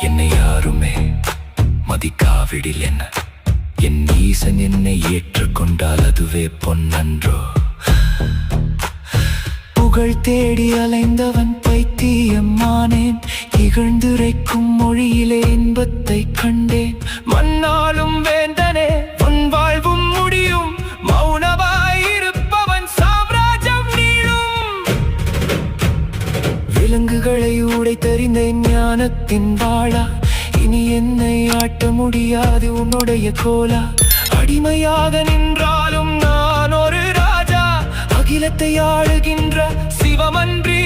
என்னை யாருமே மதிக்காவிடில் என்ன என் ஈசன் என்னை ஏற்றுக்கொண்டால் அதுவே பொன்னன்றோ. புகழ் தேடி அலைந்தவன் பைத்தியமானேன், இகழ்ந்துரைக்கும் மொழியிலே இன்பத்தை கண்டேன். மண்ணாலும் வேந்தனே உன் வாழ்வும் முடியும், மௌனமாயிருப்பவன் சாம்ராஜ்யம் நீளும். விலங்குகளை உடைத்தறிந்த ஞானத்தின் வாழா, இனி என்னை ஆட்ட முடியாது உன்னுடைய கோலா. அடிமையாக நின்றாலும் நான் ஒரு ராஜா, அகிலத்தை ஆளுகின்ற சிவமன்றி